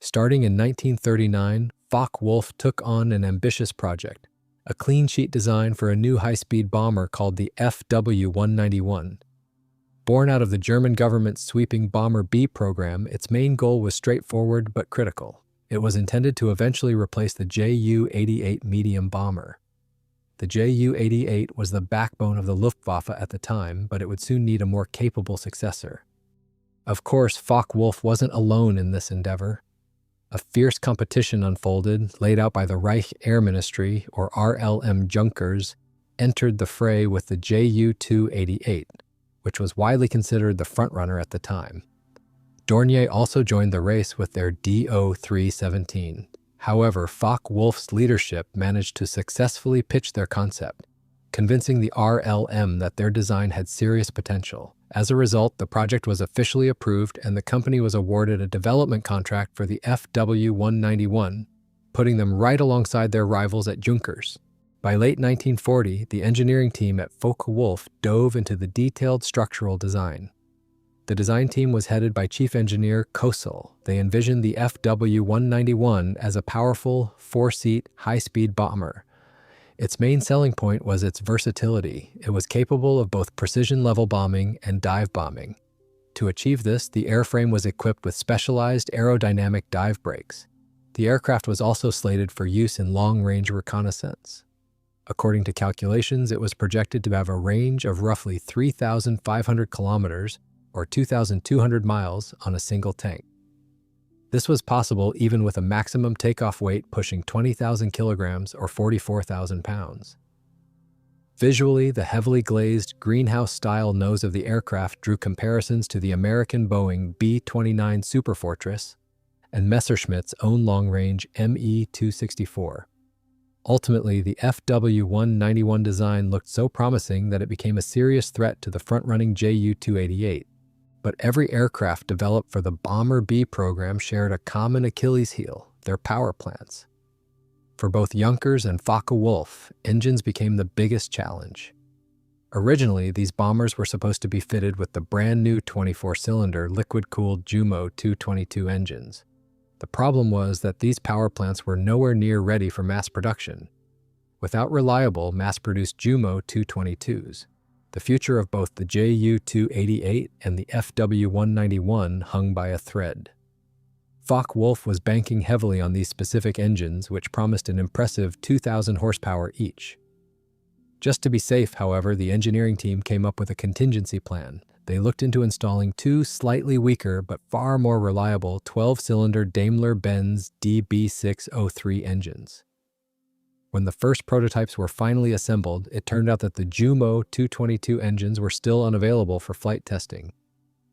Starting in 1939, Focke-Wulf took on an ambitious project, a clean sheet design for a new high-speed bomber called the Fw-191. Born out of the German government's sweeping Bomber B program, its main goal was straightforward but critical. It was intended to eventually replace the Ju-88 medium bomber. The Ju-88 was the backbone of the Luftwaffe at the time, but it would soon need a more capable successor. Of course, Focke-Wulf wasn't alone in this endeavor. A fierce competition unfolded, laid out by the Reich Air Ministry, or RLM Junkers, entered the fray with the Ju-288, which was widely considered the frontrunner at the time. Dornier also joined the race with their Do-317. However, Focke-Wulf's leadership managed to successfully pitch their concept, convincing the RLM that their design had serious potential. As a result, the project was officially approved and the company was awarded a development contract for the Fw-191, putting them right alongside their rivals at Junkers. By late 1940, the engineering team at Focke-Wulf dove into the detailed structural design. The design team was headed by Chief Engineer Kossel. They envisioned the Fw-191 as a powerful, four-seat, high-speed bomber. Its main selling point was its versatility. It was capable of both precision-level bombing and dive bombing. To achieve this, the airframe was equipped with specialized aerodynamic dive brakes. The aircraft was also slated for use in long-range reconnaissance. According to calculations, it was projected to have a range of roughly 3,500 kilometers, or 2,200 miles, on a single tank. This was possible even with a maximum takeoff weight pushing 20,000 kilograms or 44,000 pounds. Visually, the heavily glazed, greenhouse-style nose of the aircraft drew comparisons to the American Boeing B-29 Superfortress and Messerschmitt's own long-range Me-264. Ultimately, the Fw-191 design looked so promising that it became a serious threat to the front-running Ju-288. But every aircraft developed for the Bomber B program shared a common Achilles heel, their power plants. For both Junkers and Focke-Wulf, engines became the biggest challenge. Originally, these bombers were supposed to be fitted with the brand new 24-cylinder liquid-cooled Jumo 222 engines. The problem was that these power plants were nowhere near ready for mass production. Without reliable, mass-produced Jumo 222s, the future of both the Ju-288 and the Fw-191 hung by a thread. Focke-Wulf was banking heavily on these specific engines, which promised an impressive 2,000 horsepower each. Just to be safe, however, the engineering team came up with a contingency plan. They looked into installing two slightly weaker but far more reliable 12-cylinder Daimler-Benz DB603 engines. When the first prototypes were finally assembled, it turned out that the Jumo 222 engines were still unavailable for flight testing.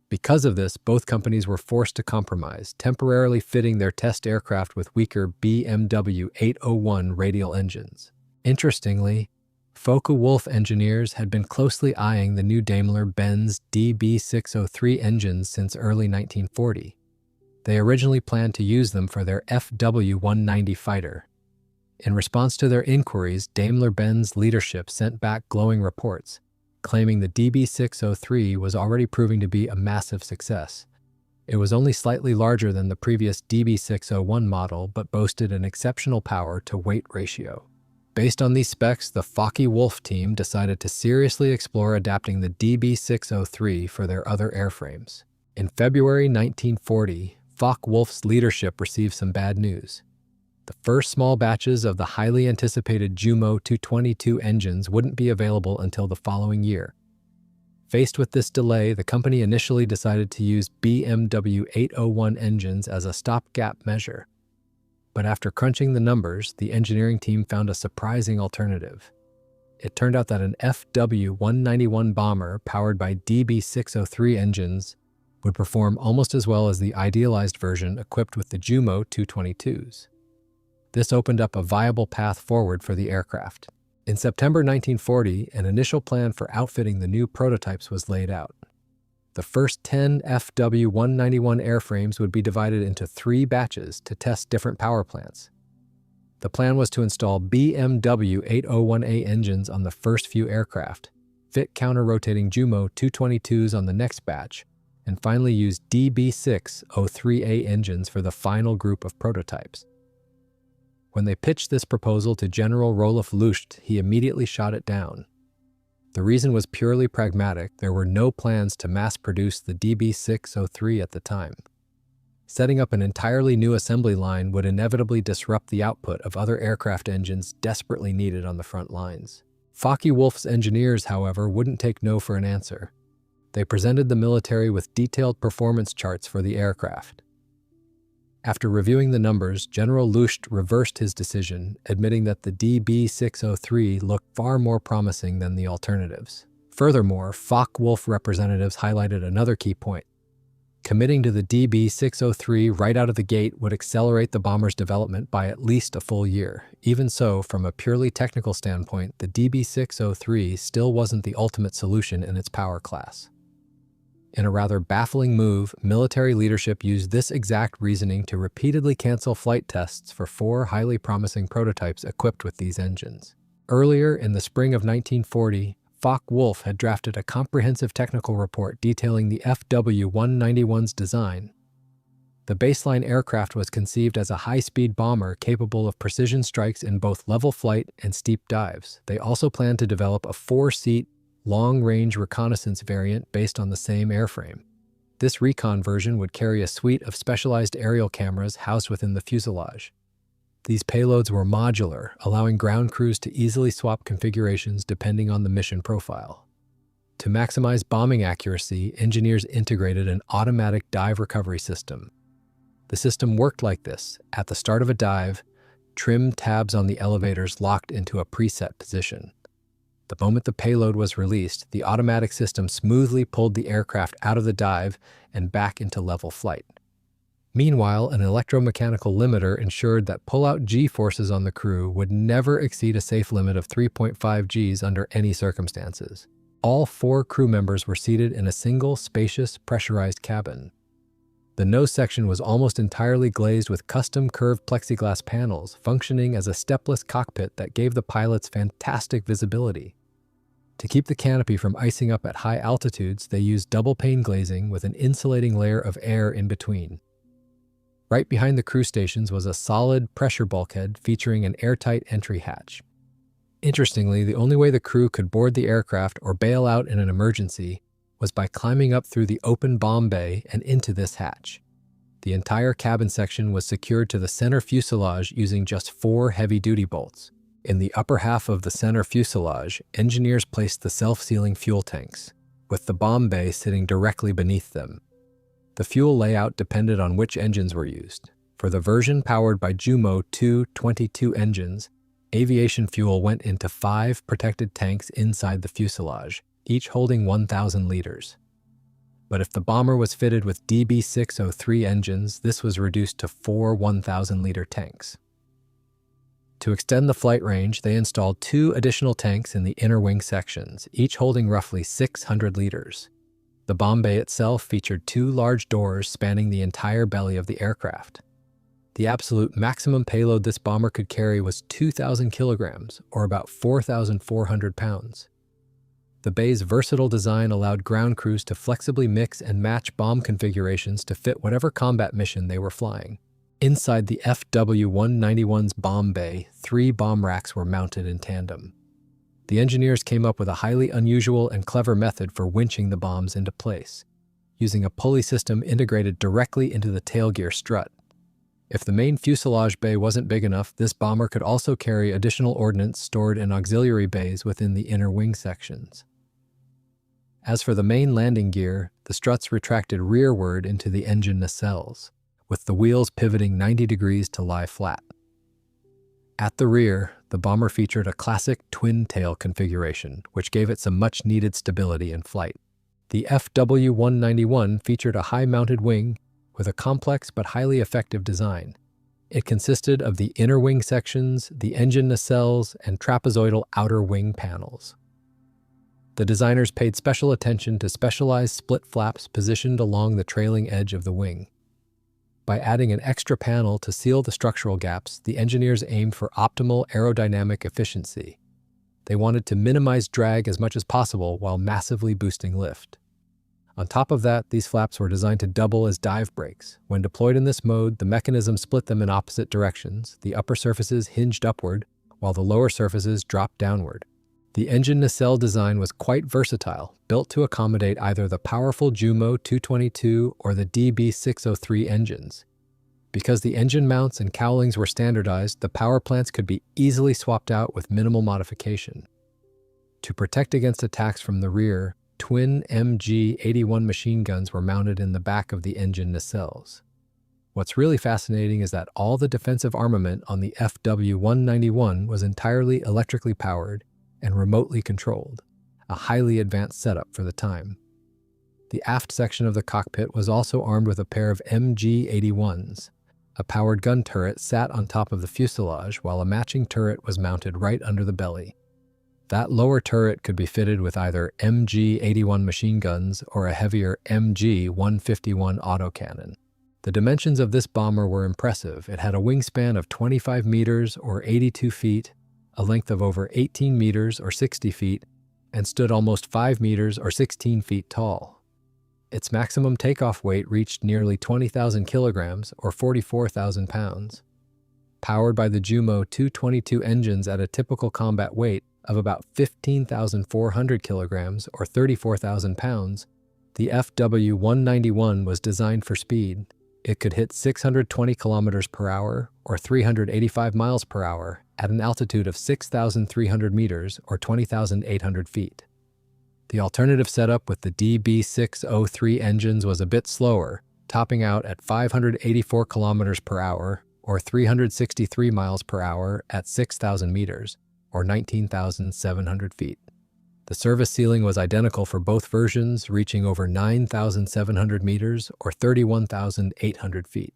Because of this, both companies were forced to compromise, temporarily fitting their test aircraft with weaker BMW 801 radial engines. Interestingly, Focke-Wulf engineers had been closely eyeing the new Daimler-Benz DB603 engines since early 1940. They originally planned to use them for their Fw-190 fighter. In response to their inquiries, Daimler-Benz leadership sent back glowing reports, claiming the DB603 was already proving to be a massive success. It was only slightly larger than the previous DB601 model, but boasted an exceptional power-to-weight ratio. Based on these specs, the Focke-Wulf team decided to seriously explore adapting the DB603 for their other airframes. In February 1940, Focke-Wulf's leadership received some bad news. The first small batches of the highly anticipated Jumo 222 engines wouldn't be available until the following year. Faced with this delay, the company initially decided to use BMW 801 engines as a stopgap measure. But after crunching the numbers, the engineering team found a surprising alternative. It turned out that an Fw-191 bomber powered by DB603 engines would perform almost as well as the idealized version equipped with the Jumo 222s. This opened up a viable path forward for the aircraft. In September 1940, an initial plan for outfitting the new prototypes was laid out. The first 10 Fw-191 airframes would be divided into 3 batches to test different power plants. The plan was to install BMW 801A engines on the first few aircraft, fit counter-rotating Jumo 222s on the next batch, and finally used DB603A engines for the final group of prototypes. When they pitched this proposal to General Rolf Lust, he immediately shot it down. The reason was purely pragmatic. There were no plans to mass-produce the DB603 at the time. Setting up an entirely new assembly line would inevitably disrupt the output of other aircraft engines desperately needed on the front lines. Focke-Wulf's engineers, however, wouldn't take no for an answer. They presented the military with detailed performance charts for the aircraft. After reviewing the numbers, General Lust reversed his decision, admitting that the DB603 looked far more promising than the alternatives. Furthermore, Focke-Wulf representatives highlighted another key point. Committing to the DB603 right out of the gate would accelerate the bomber's development by at least a full year. Even so, from a purely technical standpoint, the DB603 still wasn't the ultimate solution in its power class. In a rather baffling move, military leadership used this exact reasoning to repeatedly cancel flight tests for 4 highly promising prototypes equipped with these engines. Earlier, in the spring of 1940, Focke-Wulf had drafted a comprehensive technical report detailing the Fw-191's design. The baseline aircraft was conceived as a high-speed bomber capable of precision strikes in both level flight and steep dives. They also planned to develop a 4-seat, long-range reconnaissance variant based on the same airframe. This recon version would carry a suite of specialized aerial cameras housed within the fuselage. These payloads were modular, allowing ground crews to easily swap configurations depending on the mission profile. To maximize bombing accuracy, engineers integrated an automatic dive recovery system. The system worked like this. At the start of a dive, trim tabs on the elevators locked into a preset position. The moment the payload was released, the automatic system smoothly pulled the aircraft out of the dive and back into level flight. Meanwhile, an electromechanical limiter ensured that pull-out G-forces on the crew would never exceed a safe limit of 3.5 Gs under any circumstances. All 4 crew members were seated in a single, spacious, pressurized cabin. The nose section was almost entirely glazed with custom curved plexiglass panels, functioning as a stepless cockpit that gave the pilots fantastic visibility. To keep the canopy from icing up at high altitudes, they used double-pane glazing with an insulating layer of air in between. Right behind the crew stations was a solid pressure bulkhead featuring an airtight entry hatch. Interestingly, the only way the crew could board the aircraft or bail out in an emergency was by climbing up through the open bomb bay and into this hatch. The entire cabin section was secured to the center fuselage using just 4 heavy-duty bolts. In the upper half of the center fuselage, engineers placed the self-sealing fuel tanks, with the bomb bay sitting directly beneath them. The fuel layout depended on which engines were used. For the version powered by Jumo 222 engines, aviation fuel went into 5 protected tanks inside the fuselage, each holding 1,000 liters. But if the bomber was fitted with DB603 engines, this was reduced to 4 1,000-liter tanks. To extend the flight range, they installed 2 additional tanks in the inner wing sections, each holding roughly 600 liters. The bomb bay itself featured 2 large doors spanning the entire belly of the aircraft. The absolute maximum payload this bomber could carry was 2,000 kilograms, or about 4,400 pounds. The bay's versatile design allowed ground crews to flexibly mix and match bomb configurations to fit whatever combat mission they were flying. Inside the Fw-191's bomb bay, 3 bomb racks were mounted in tandem. The engineers came up with a highly unusual and clever method for winching the bombs into place, using a pulley system integrated directly into the tail gear strut. If the main fuselage bay wasn't big enough, this bomber could also carry additional ordnance stored in auxiliary bays within the inner wing sections. As for the main landing gear, the struts retracted rearward into the engine nacelles, with the wheels pivoting 90 degrees to lie flat. At the rear, the bomber featured a classic twin-tail configuration, which gave it some much-needed stability in flight. The Fw-191 featured a high-mounted wing with a complex but highly effective design. It consisted of the inner wing sections, the engine nacelles, and trapezoidal outer wing panels. The designers paid special attention to specialized split flaps positioned along the trailing edge of the wing. By adding an extra panel to seal the structural gaps, the engineers aimed for optimal aerodynamic efficiency. They wanted to minimize drag as much as possible while massively boosting lift. On top of that, these flaps were designed to double as dive brakes. When deployed in this mode, the mechanism split them in opposite directions. The upper surfaces hinged upward, while the lower surfaces dropped downward. The engine nacelle design was quite versatile, built to accommodate either the powerful Jumo 222 or the DB603 engines. Because the engine mounts and cowlings were standardized, the power plants could be easily swapped out with minimal modification. To protect against attacks from the rear, twin MG-81 machine guns were mounted in the back of the engine nacelles. What's really fascinating is that all the defensive armament on the FW-191 was entirely electrically powered and remotely controlled, a highly advanced setup for the time. The aft section of the cockpit was also armed with a pair of MG-81s. A powered gun turret sat on top of the fuselage, while a matching turret was mounted right under the belly. That lower turret could be fitted with either MG-81 machine guns or a heavier MG-151 autocannon. The dimensions of this bomber were impressive. It had a wingspan of 25 meters or 82 feet, a length of over 18 meters or 60 feet, and stood almost 5 meters or 16 feet tall. Its maximum takeoff weight reached nearly 20,000 kilograms or 44,000 pounds. Powered by the Jumo 222 engines at a typical combat weight of about 15,400 kilograms or 34,000 pounds, the FW-191 was designed for speed. It could hit 620 kilometers per hour or 385 miles per hour at an altitude of 6,300 meters or 20,800 feet. The alternative setup with the DB603 engines was a bit slower, topping out at 584 kilometers per hour or 363 miles per hour at 6,000 meters or 19,700 feet. The service ceiling was identical for both versions, reaching over 9,700 meters or 31,800 feet.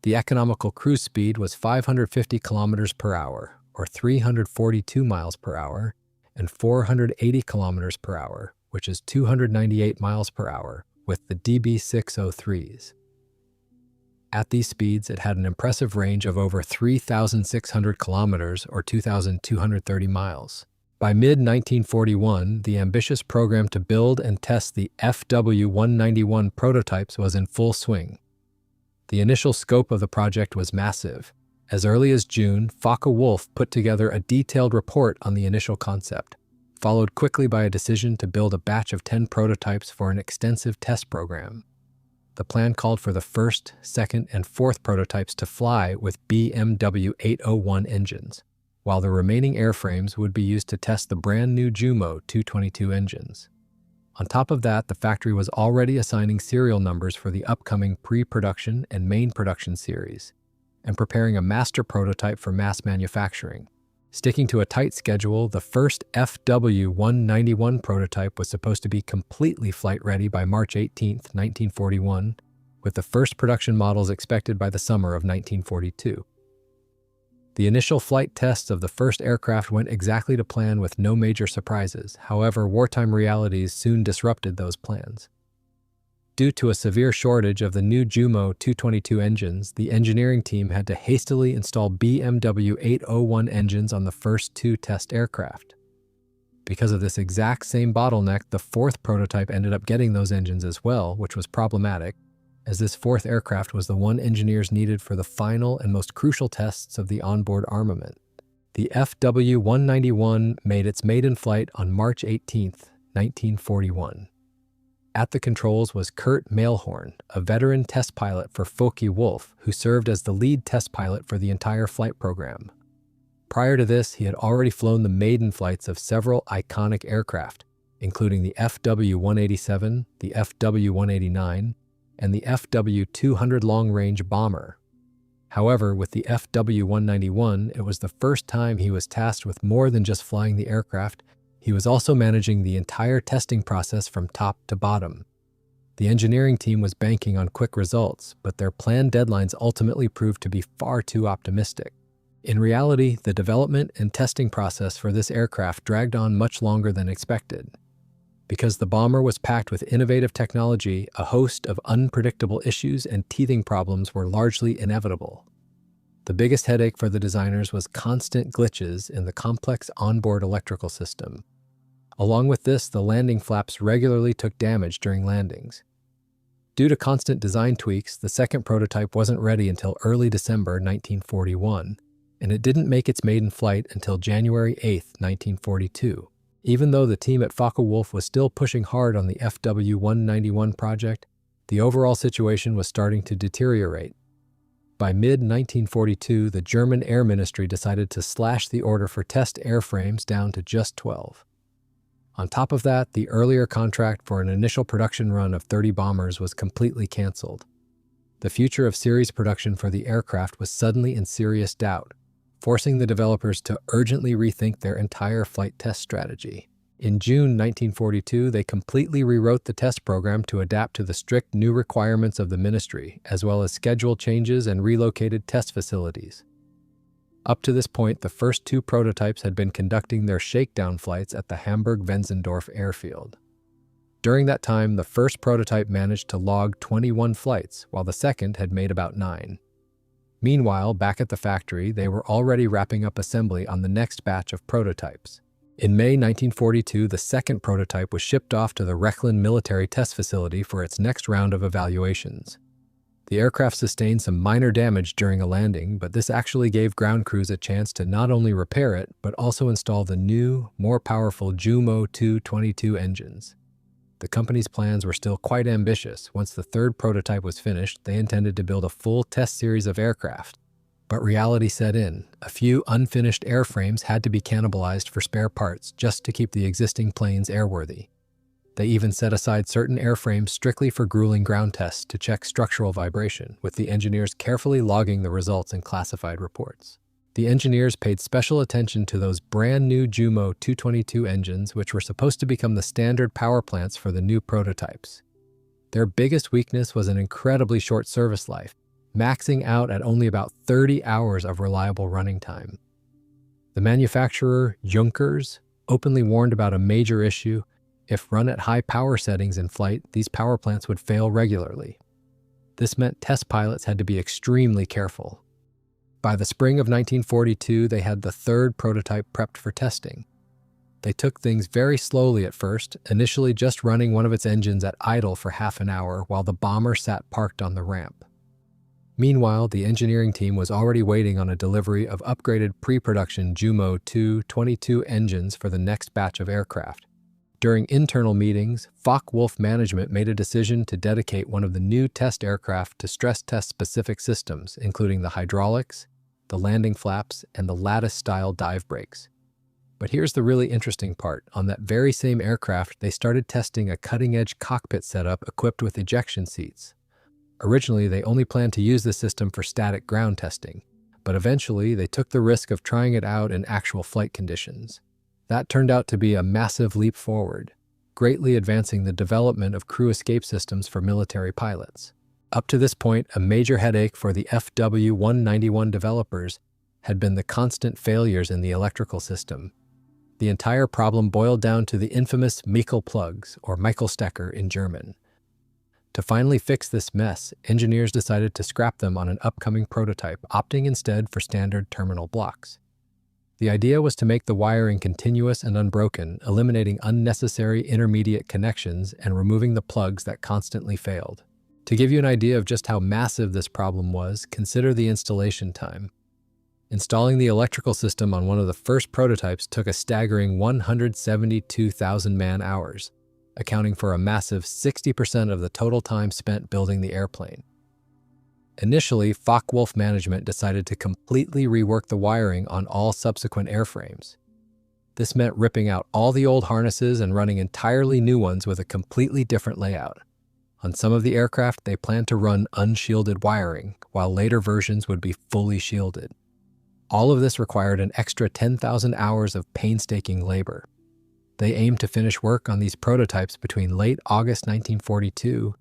The economical cruise speed was 550 kilometers per hour or 342 miles per hour and 480 kilometers per hour, which is 298 miles per hour, with the DB603s. At these speeds, it had an impressive range of over 3,600 kilometers or 2,230 miles. By mid-1941, the ambitious program to build and test the FW-191 prototypes was in full swing. The initial scope of the project was massive. As early as June, Focke-Wulf put together a detailed report on the initial concept, followed quickly by a decision to build a batch of 10 prototypes for an extensive test program. The plan called for the first, second, and fourth prototypes to fly with BMW 801 engines, while the remaining airframes would be used to test the brand new Jumo 222 engines. On top of that, the factory was already assigning serial numbers for the upcoming pre-production and main production series, and preparing a master prototype for mass manufacturing. Sticking to a tight schedule, the first FW-191 prototype was supposed to be completely flight-ready by March 18, 1941, with the first production models expected by the summer of 1942. The initial flight tests of the first aircraft went exactly to plan with no major surprises. However, wartime realities soon disrupted those plans. Due to a severe shortage of the new Jumo 222 engines, the engineering team had to hastily install BMW 801 engines on the first 2 test aircraft. Because of this exact same bottleneck, the fourth prototype ended up getting those engines as well, which was problematic, as this fourth aircraft was the one engineers needed for the final and most crucial tests of the onboard armament. The FW-191 made its maiden flight on March 18, 1941. At the controls was Kurt Mailhorn, a veteran test pilot for Focke-Wulf, who served as the lead test pilot for the entire flight program. Prior to this, he had already flown the maiden flights of several iconic aircraft, including the FW-187, the FW-189, and the FW-200 long-range bomber. However, with the FW-191, it was the first time he was tasked with more than just flying the aircraft. He was also managing the entire testing process from top to bottom. The engineering team was banking on quick results, but their planned deadlines ultimately proved to be far too optimistic. In reality, the development and testing process for this aircraft dragged on much longer than expected. Because the bomber was packed with innovative technology, a host of unpredictable issues and teething problems were largely inevitable. The biggest headache for the designers was constant glitches in the complex onboard electrical system. Along with this, the landing flaps regularly took damage during landings. Due to constant design tweaks, the second prototype wasn't ready until early December 1941, and it didn't make its maiden flight until January 8, 1942. Even though the team at Focke-Wulf was still pushing hard on the FW-191 project, the overall situation was starting to deteriorate. By mid-1942, the German Air Ministry decided to slash the order for test airframes down to just 12. On top of that, the earlier contract for an initial production run of 30 bombers was completely canceled. The future of series production for the aircraft was suddenly in serious doubt, forcing the developers to urgently rethink their entire flight test strategy. In June 1942, they completely rewrote the test program to adapt to the strict new requirements of the ministry, as well as schedule changes and relocated test facilities. Up to this point, the first two prototypes had been conducting their shakedown flights at the Hamburg-Wenzendorf airfield. During that time, the first prototype managed to log 21 flights, while the second had made about 9. Meanwhile, back at the factory, they were already wrapping up assembly on the next batch of prototypes. In May 1942, the second prototype was shipped off to the Rechlin military test facility for its next round of evaluations. The aircraft sustained some minor damage during a landing, but this actually gave ground crews a chance to not only repair it, but also install the new, more powerful Jumo 222 engines. The company's plans were still quite ambitious. Once the third prototype was finished, they intended to build a full test series of aircraft. But reality set in. A few unfinished airframes had to be cannibalized for spare parts just to keep the existing planes airworthy. They even set aside certain airframes strictly for grueling ground tests to check structural vibration, with the engineers carefully logging the results in classified reports. The engineers paid special attention to those brand new Jumo 222 engines, which were supposed to become the standard power plants for the new prototypes. Their biggest weakness was an incredibly short service life, maxing out at only about 30 hours of reliable running time. The manufacturer, Junkers, openly warned about a major issue. If run at high power settings in flight, these power plants would fail regularly. This meant test pilots had to be extremely careful. By the spring of 1942, they had the third prototype prepped for testing. They took things very slowly at first, initially just running one of its engines at idle for half an hour while the bomber sat parked on the ramp. Meanwhile, the engineering team was already waiting on a delivery of upgraded pre-production Jumo 222 engines for the next batch of aircraft. During internal meetings, Focke-Wulf management made a decision to dedicate one of the new test aircraft to stress test specific systems, including the hydraulics, the landing flaps, and the lattice-style dive brakes. But here's the really interesting part. On that very same aircraft, they started testing a cutting-edge cockpit setup equipped with ejection seats. Originally, they only planned to use the system for static ground testing, but eventually they took the risk of trying it out in actual flight conditions. That turned out to be a massive leap forward, greatly advancing the development of crew escape systems for military pilots. Up to this point, a major headache for the FW-191 developers had been the constant failures in the electrical system. The entire problem boiled down to the infamous Michel plugs, or Michelstecker in German. To finally fix this mess, engineers decided to scrap them on an upcoming prototype, opting instead for standard terminal blocks. The idea was to make the wiring continuous and unbroken, eliminating unnecessary intermediate connections and removing the plugs that constantly failed. To give you an idea of just how massive this problem was, consider the installation time. Installing the electrical system on one of the first prototypes took a staggering 172,000 man-hours, accounting for a massive 60% of the total time spent building the airplane. Initially, Focke-Wulf management decided to completely rework the wiring on all subsequent airframes. This meant ripping out all the old harnesses and running entirely new ones with a completely different layout. On some of the aircraft, they planned to run unshielded wiring, while later versions would be fully shielded. All of this required an extra 10,000 hours of painstaking labor. They aimed to finish work on these prototypes between late August 1942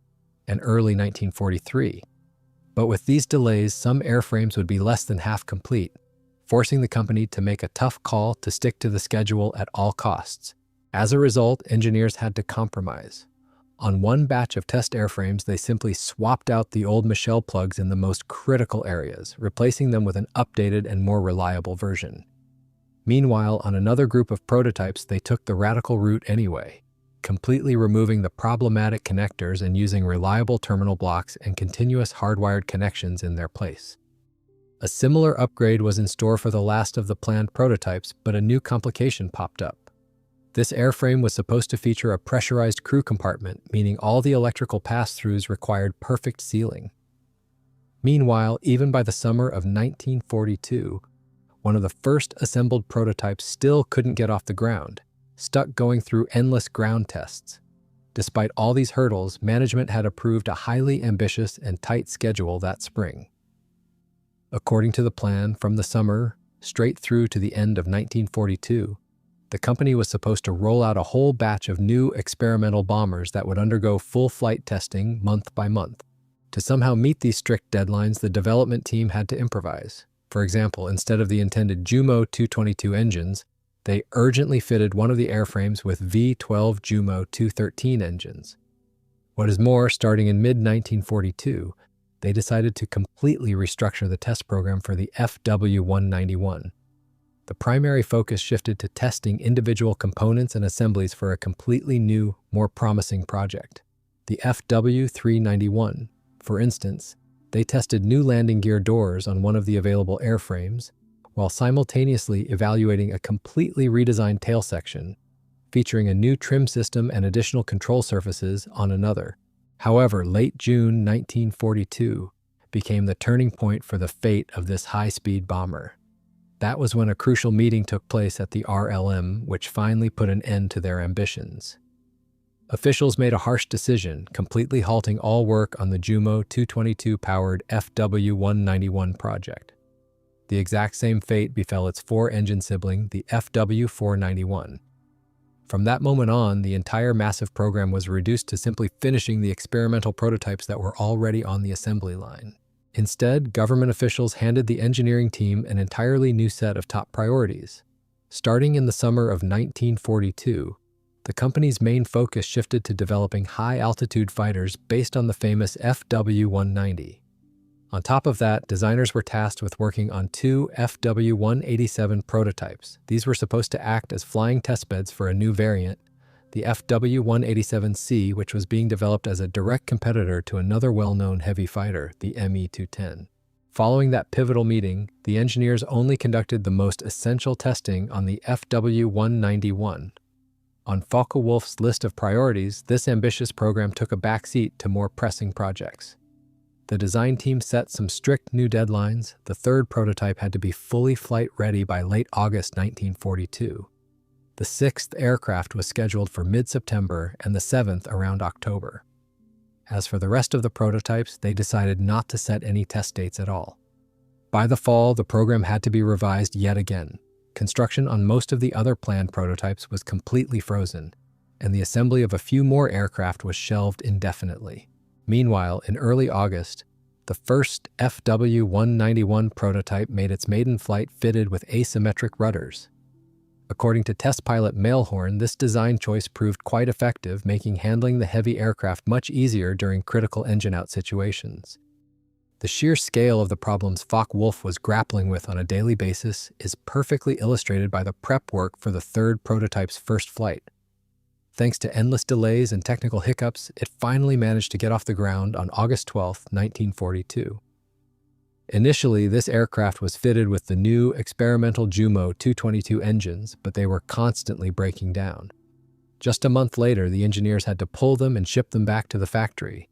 and early 1943. But with these delays, some airframes would be less than half complete, forcing the company to make a tough call to stick to the schedule at all costs. As a result, engineers had to compromise. On one batch of test airframes, they simply swapped out the old Michel plugs in the most critical areas, replacing them with an updated and more reliable version. Meanwhile, on another group of prototypes, they took the radical route anyway, completely removing the problematic connectors and using reliable terminal blocks and continuous hardwired connections in their place. A similar upgrade was in store for the last of the planned prototypes, but a new complication popped up. This airframe was supposed to feature a pressurized crew compartment, meaning all the electrical pass-throughs required perfect sealing. Meanwhile, even by the summer of 1942, one of the first assembled prototypes still couldn't get off the ground, stuck going through endless ground tests. Despite all these hurdles, management had approved a highly ambitious and tight schedule that spring. According to the plan, from the summer straight through to the end of 1942, the company was supposed to roll out a whole batch of new experimental bombers that would undergo full flight testing month by month. To somehow meet these strict deadlines, the development team had to improvise. For example, instead of the intended Jumo 222 engines, they urgently fitted one of the airframes with V-12 Jumo 213 engines. What is more, starting in mid-1942, they decided to completely restructure the test program for the Fw-191. The primary focus shifted to testing individual components and assemblies for a completely new, more promising project. The Fw-391, for instance, they tested new landing gear doors on one of the available airframes, while simultaneously evaluating a completely redesigned tail section, featuring a new trim system and additional control surfaces on another. However, late June 1942 became the turning point for the fate of this high-speed bomber. That was when a crucial meeting took place at the RLM, which finally put an end to their ambitions. Officials made a harsh decision, completely halting all work on the Jumo 222-powered Fw-191 project. The exact same fate befell its four-engine sibling, the Fw-491. From that moment on, the entire massive program was reduced to simply finishing the experimental prototypes that were already on the assembly line. Instead, government officials handed the engineering team an entirely new set of top priorities. Starting in the summer of 1942, the company's main focus shifted to developing high-altitude fighters based on the famous Fw-190. On top of that, designers were tasked with working on two Fw-187 prototypes. These were supposed to act as flying testbeds for a new variant, the Fw-187C, which was being developed as a direct competitor to another well-known heavy fighter, the Me-210. Following that pivotal meeting, the engineers only conducted the most essential testing on the Fw-191. On Focke-Wulf's list of priorities, this ambitious program took a backseat to more pressing projects. The design team set some strict new deadlines. The third prototype had to be fully flight-ready by late August 1942. The sixth aircraft was scheduled for mid-September and the seventh around October. As for the rest of the prototypes, they decided not to set any test dates at all. By the fall, the program had to be revised yet again. Construction on most of the other planned prototypes was completely frozen, and the assembly of a few more aircraft was shelved indefinitely. Meanwhile, in early August, the first Fw-191 prototype made its maiden flight fitted with asymmetric rudders. According to test pilot Mailhorn, this design choice proved quite effective, making handling the heavy aircraft much easier during critical engine-out situations. The sheer scale of the problems Focke-Wulf was grappling with on a daily basis is perfectly illustrated by the prep work for the third prototype's first flight. Thanks to endless delays and technical hiccups, it finally managed to get off the ground on August 12, 1942. Initially, this aircraft was fitted with the new experimental Jumo 222 engines, but they were constantly breaking down. Just a month later, the engineers had to pull them and ship them back to the factory.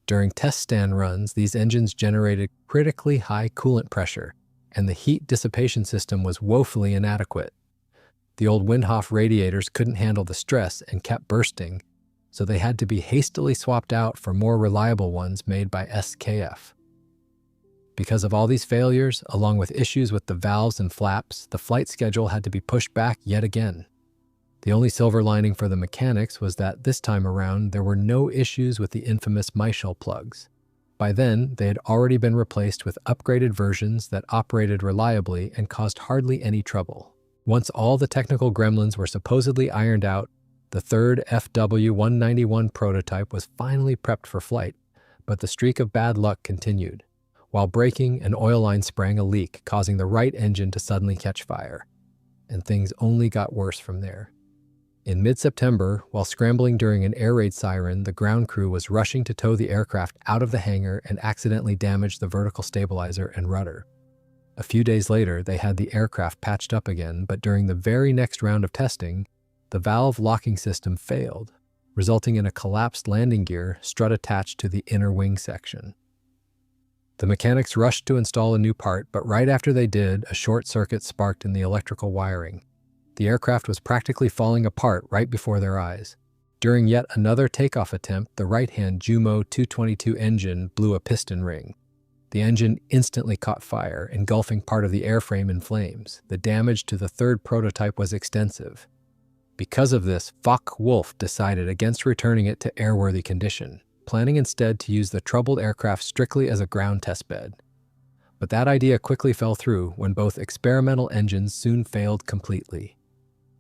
During test stand runs, these engines generated critically high coolant pressure, and the heat dissipation system was woefully inadequate. The old Windhoff radiators couldn't handle the stress and kept bursting, so they had to be hastily swapped out for more reliable ones made by SKF. Because of all these failures, along with issues with the valves and flaps, the flight schedule had to be pushed back yet again. The only silver lining for the mechanics was that this time around there were no issues with the infamous Michel plugs. By then, they had already been replaced with upgraded versions that operated reliably and caused hardly any trouble. Once all the technical gremlins were supposedly ironed out, the third Fw-191 prototype was finally prepped for flight, but the streak of bad luck continued. While braking, an oil line sprang a leak, causing the right engine to suddenly catch fire. and things only got worse from there. In mid-September, while scrambling during an air raid siren, the ground crew was rushing to tow the aircraft out of the hangar and accidentally damaged the vertical stabilizer and rudder. A few days later, they had the aircraft patched up again, but during the very next round of testing, the valve locking system failed, resulting in a collapsed landing gear strut attached to the inner wing section. The mechanics rushed to install a new part, but right after they did, a short circuit sparked in the electrical wiring. The aircraft was practically falling apart right before their eyes. During yet another takeoff attempt, the right-hand Jumo 222 engine blew a piston ring. The engine instantly caught fire, engulfing part of the airframe in flames. The damage to the third prototype was extensive. Because of this, Focke-Wulf decided against returning it to airworthy condition, planning instead to use the troubled aircraft strictly as a ground testbed. But that idea quickly fell through when both experimental engines soon failed completely.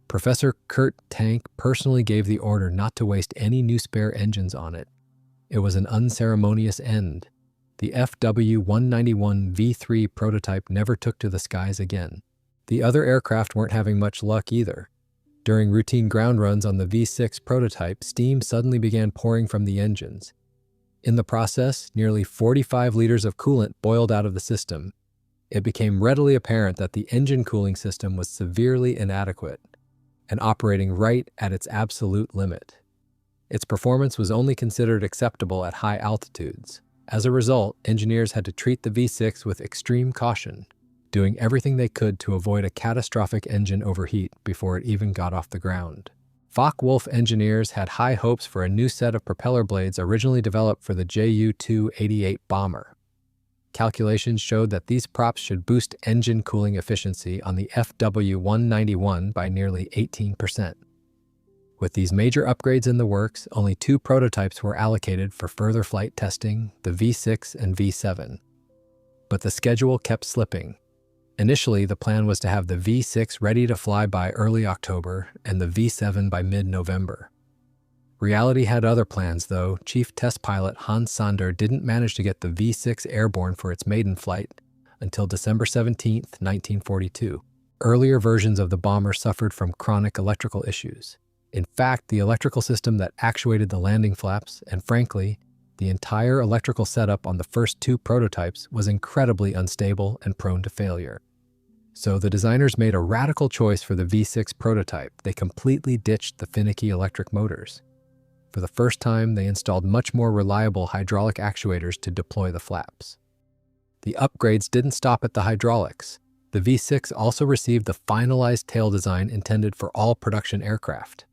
Professor Kurt Tank personally gave the order not to waste any new spare engines on it. It was an unceremonious end. The Fw-191 V3 prototype never took to the skies again. The other aircraft weren't having much luck either. During routine ground runs on the V6 prototype, steam suddenly began pouring from the engines. In the process, nearly 45 liters of coolant boiled out of the system. It became readily apparent that the engine cooling system was severely inadequate and operating right at its absolute limit. Its performance was only considered acceptable at high altitudes. As a result, engineers had to treat the V6 with extreme caution, doing everything they could to avoid a catastrophic engine overheat before it even got off the ground. Focke-Wulf engineers had high hopes for a new set of propeller blades originally developed for the Ju-288 bomber. Calculations showed that these props should boost engine cooling efficiency on the Fw-191 by nearly 18%. With these major upgrades in the works, only 2 prototypes were allocated for further flight testing, the V6 and V7. But the schedule kept slipping. Initially, the plan was to have the V6 ready to fly by early October and the V7 by mid-November. Reality had other plans, though. Chief Test Pilot Hans Sander didn't manage to get the V6 airborne for its maiden flight until December 17, 1942. Earlier versions of the bomber suffered from chronic electrical issues. In fact, the electrical system that actuated the landing flaps, and frankly, the entire electrical setup on the first 2 prototypes was incredibly unstable and prone to failure. So the designers made a radical choice for the V6 prototype. They completely ditched the finicky electric motors. For the first time, they installed much more reliable hydraulic actuators to deploy the flaps. The upgrades didn't stop at the hydraulics. The V6 also received the finalized tail design intended for all production aircraft.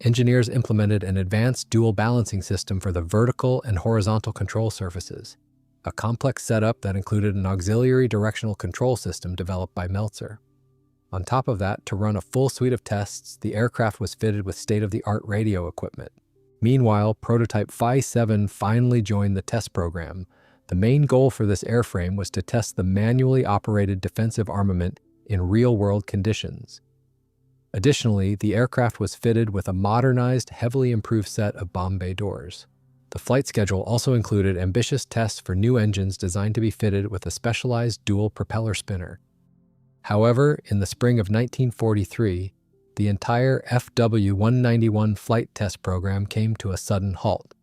Engineers implemented an advanced dual balancing system for the vertical and horizontal control surfaces, a complex setup that included an auxiliary directional control system developed by Meltzer. On top of that, to run a full suite of tests, the aircraft was fitted with state-of-the-art radio equipment. Meanwhile, prototype Phi-7 finally joined the test program. The main goal for this airframe was to test the manually operated defensive armament in real-world conditions. Additionally, the aircraft was fitted with a modernized, heavily improved set of bomb bay doors. The flight schedule also included ambitious tests for new engines designed to be fitted with a specialized dual propeller spinner. However, in the spring of 1943, the entire Fw-191 flight test program came to a sudden halt.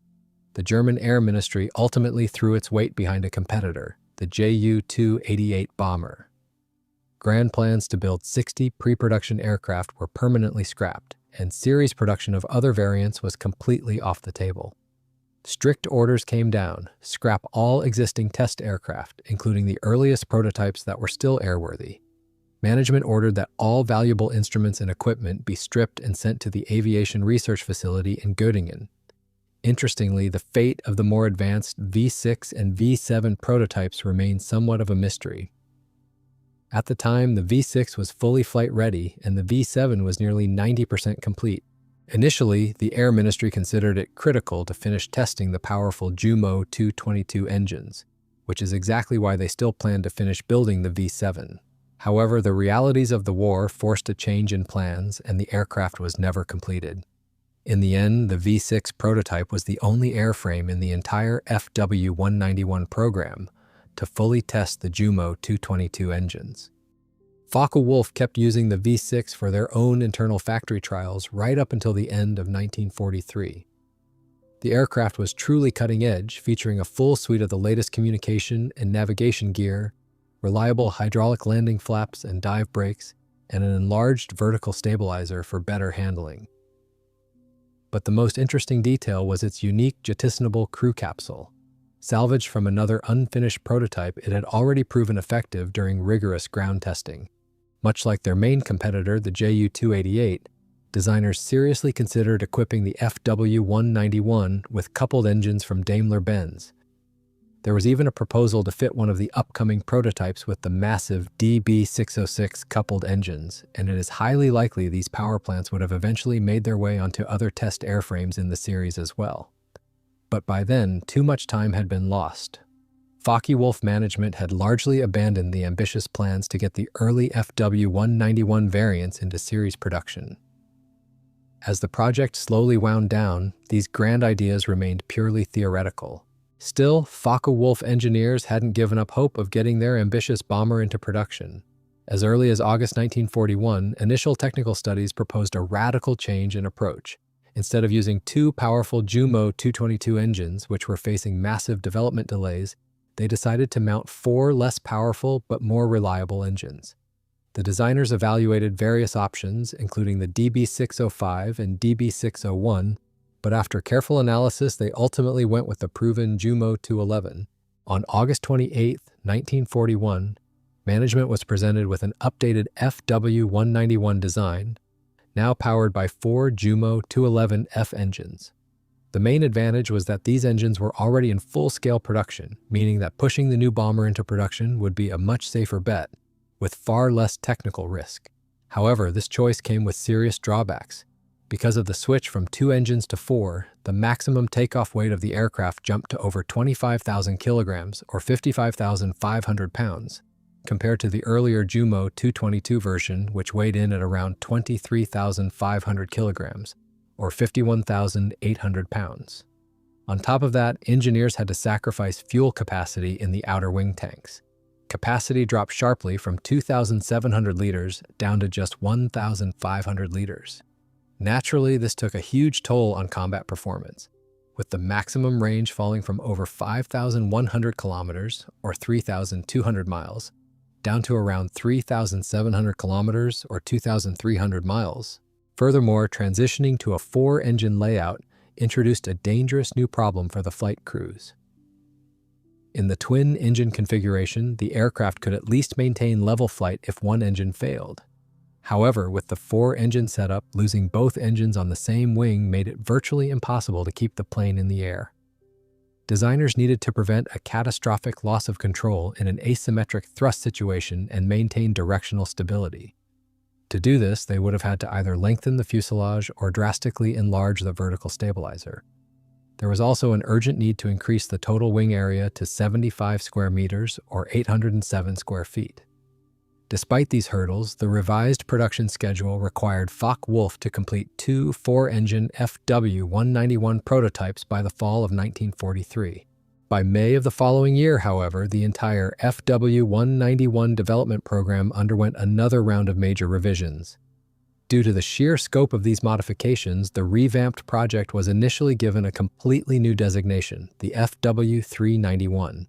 The German Air Ministry ultimately threw its weight behind a competitor, the Ju-288 bomber. Grand plans to build 60 pre-production aircraft were permanently scrapped, and series production of other variants was completely off the table. Strict orders came down: scrap all existing test aircraft, including the earliest prototypes that were still airworthy. Management ordered that all valuable instruments and equipment be stripped and sent to the Aviation Research Facility in Göttingen. Interestingly, the fate of the more advanced V6 and V7 prototypes remained somewhat of a mystery. At the time, the V6 was fully flight-ready, and the V7 was nearly 90% complete. Initially, the Air Ministry considered it critical to finish testing the powerful Jumo 222 engines, which is exactly why they still plan to finish building the V7. However, the realities of the war forced a change in plans, and the aircraft was never completed. In the end, the V6 prototype was the only airframe in the entire Fw-191 program to fully test the Jumo 222 engines. Focke-Wulf kept using the V6 for their own internal factory trials right up until the end of 1943. The aircraft was truly cutting edge, featuring a full suite of the latest communication and navigation gear, reliable hydraulic landing flaps and dive brakes, and an enlarged vertical stabilizer for better handling. But the most interesting detail was its unique jettisonable crew capsule. Salvaged from another unfinished prototype, it had already proven effective during rigorous ground testing. Much like their main competitor, the Ju-288, designers seriously considered equipping the Fw-191 with coupled engines from Daimler-Benz. There was even a proposal to fit one of the upcoming prototypes with the massive DB606 coupled engines, and it is highly likely these power plants would have eventually made their way onto other test airframes in the series as well. But by then, too much time had been lost. Focke-Wulf management had largely abandoned the ambitious plans to get the early Fw-191 variants into series production. As the project slowly wound down, these grand ideas remained purely theoretical. Still, Focke-Wulf engineers hadn't given up hope of getting their ambitious bomber into production. As early as August 1941, initial technical studies proposed a radical change in approach. Instead of using two powerful Jumo 222 engines, which were facing massive development delays, they decided to mount four less powerful but more reliable engines. The designers evaluated various options, including the DB605 and DB601, but after careful analysis, they ultimately went with the proven Jumo 211. On August 28, 1941, management was presented with an updated Fw-191 design, now powered by four Jumo 211F engines. The main advantage was that these engines were already in full-scale production, meaning that pushing the new bomber into production would be a much safer bet, with far less technical risk. However, this choice came with serious drawbacks. Because of the switch from two engines to four, the maximum takeoff weight of the aircraft jumped to over 25,000 kilograms or 55,500 pounds, compared to the earlier Jumo 222 version, which weighed in at around 23,500 kilograms, or 51,800 pounds. On top of that, engineers had to sacrifice fuel capacity in the outer wing tanks. Capacity dropped sharply from 2,700 liters down to just 1,500 liters. Naturally, this took a huge toll on combat performance, with the maximum range falling from over 5,100 kilometers, or 3,200 miles, down to around 3,700 kilometers, or 2,300 miles. Furthermore, transitioning to a four-engine layout introduced a dangerous new problem for the flight crews. In the twin-engine configuration, the aircraft could at least maintain level flight if one engine failed. However, with the four-engine setup, losing both engines on the same wing made it virtually impossible to keep the plane in the air. Designers needed to prevent a catastrophic loss of control in an asymmetric thrust situation and maintain directional stability. To do this, they would have had to either lengthen the fuselage or drastically enlarge the vertical stabilizer. There was also an urgent need to increase the total wing area to 75 square meters or 807 square feet. Despite these hurdles, the revised production schedule required Focke-Wulf to complete two four-engine Fw-191 prototypes by the fall of 1943. By May of the following year, however, the entire Fw-191 development program underwent another round of major revisions. Due to the sheer scope of these modifications, the revamped project was initially given a completely new designation, the Fw-391.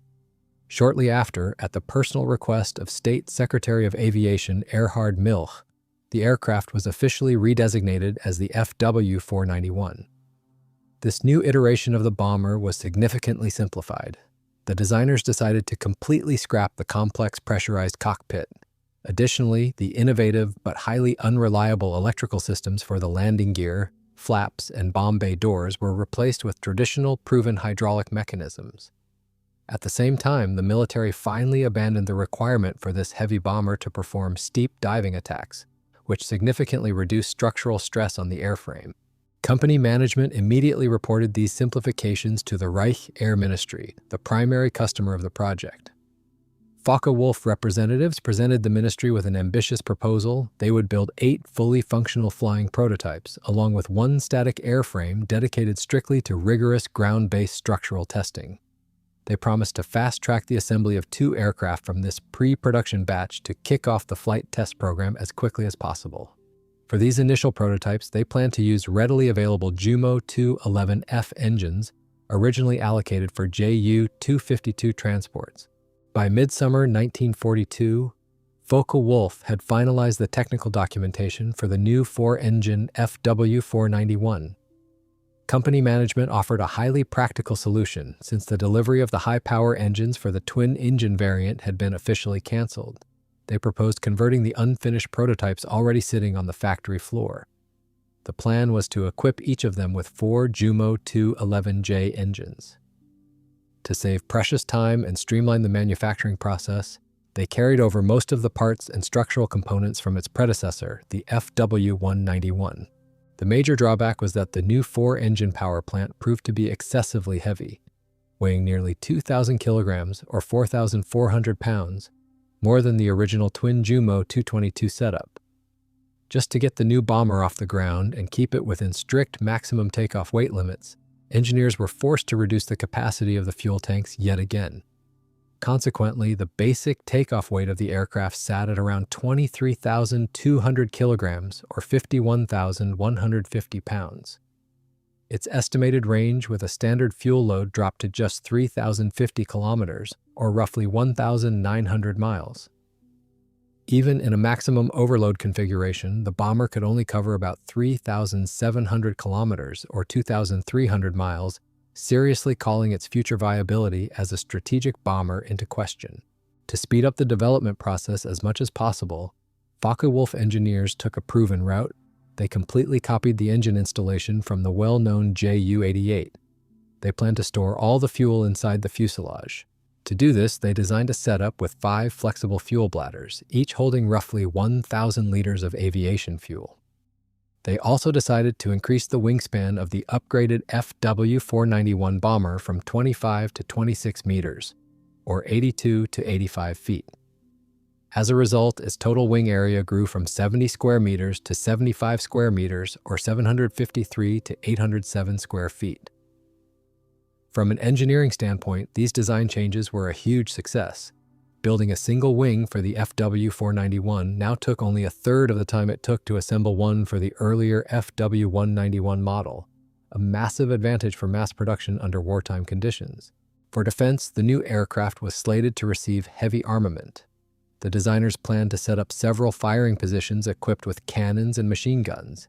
Shortly after, at the personal request of State Secretary of Aviation Erhard Milch, the aircraft was officially redesignated as the Fw-491. This new iteration of the bomber was significantly simplified. The designers decided to completely scrap the complex pressurized cockpit. Additionally, the innovative but highly unreliable electrical systems for the landing gear, flaps, and bomb bay doors were replaced with traditional proven hydraulic mechanisms. At the same time, the military finally abandoned the requirement for this heavy bomber to perform steep diving attacks, which significantly reduced structural stress on the airframe. Company management immediately reported these simplifications to the Reich Air Ministry, the primary customer of the project. Focke-Wulf representatives presented the ministry with an ambitious proposal. They would build 8 fully functional flying prototypes, along with one static airframe dedicated strictly to rigorous ground-based structural testing. They promised to fast-track the assembly of 2 aircraft from this pre-production batch to kick off the flight test program as quickly as possible. For these initial prototypes, they plan to use readily available Jumo 211F engines originally allocated for Ju-252 transports. By midsummer 1942, Focke-Wulf had finalized the technical documentation for the new 4-engine Fw-491. Company management offered a highly practical solution since the delivery of the high-power engines for the twin-engine variant had been officially canceled. They proposed converting the unfinished prototypes already sitting on the factory floor. The plan was to equip each of them with 4 Jumo 211J engines. To save precious time and streamline the manufacturing process, they carried over most of the parts and structural components from its predecessor, the Fw-191. The major drawback was that the new 4-engine power plant proved to be excessively heavy, weighing nearly 2,000 kilograms or 4,400 pounds, more than the original twin Jumo 222 setup. Just to get the new bomber off the ground and keep it within strict maximum takeoff weight limits, engineers were forced to reduce the capacity of the fuel tanks yet again. Consequently, the basic takeoff weight of the aircraft sat at around 23,200 kilograms or 51,150 pounds. Its estimated range with a standard fuel load dropped to just 3,050 kilometers or roughly 1,900 miles. Even in a maximum overload configuration, the bomber could only cover about 3,700 kilometers or 2,300 miles, seriously calling its future viability as a strategic bomber into question. To speed up the development process as much as possible, Focke-Wulf engineers took a proven route. They completely copied the engine installation from the well-known Ju-88. They planned to store all the fuel inside the fuselage. To do this, they designed a setup with 5 flexible fuel bladders, each holding roughly 1,000 liters of aviation fuel. They also decided to increase the wingspan of the upgraded Fw-491 bomber from 25 to 26 meters, or 82 to 85 feet. As a result, its total wing area grew from 70 square meters to 75 square meters, or 753 to 807 square feet. From an engineering standpoint, these design changes were a huge success. Building a single wing for the Fw-491 now took only a third of the time it took to assemble one for the earlier Fw-191 model, a massive advantage for mass production under wartime conditions. For defense, the new aircraft was slated to receive heavy armament. The designers planned to set up several firing positions equipped with cannons and machine guns.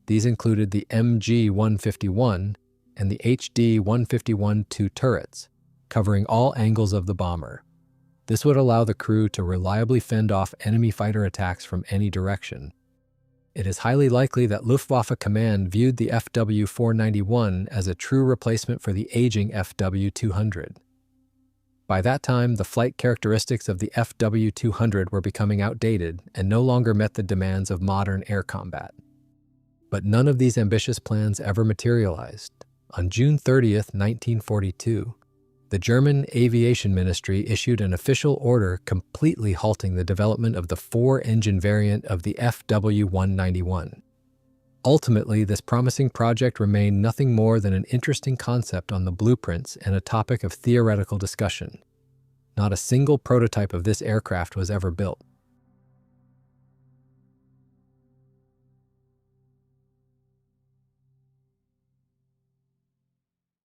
These included the MG-151 and the HD-151-2 turrets, covering all angles of the bomber. This would allow the crew to reliably fend off enemy fighter attacks from any direction. It is highly likely that Luftwaffe Command viewed the Fw-491 as a true replacement for the aging Fw-200. By that time, the flight characteristics of the Fw-200 were becoming outdated and no longer met the demands of modern air combat. But none of these ambitious plans ever materialized. On June 30th, 1942, the German Aviation Ministry issued an official order completely halting the development of the 4-engine variant of the Fw-191. Ultimately, this promising project remained nothing more than an interesting concept on the blueprints and a topic of theoretical discussion. Not a single prototype of this aircraft was ever built.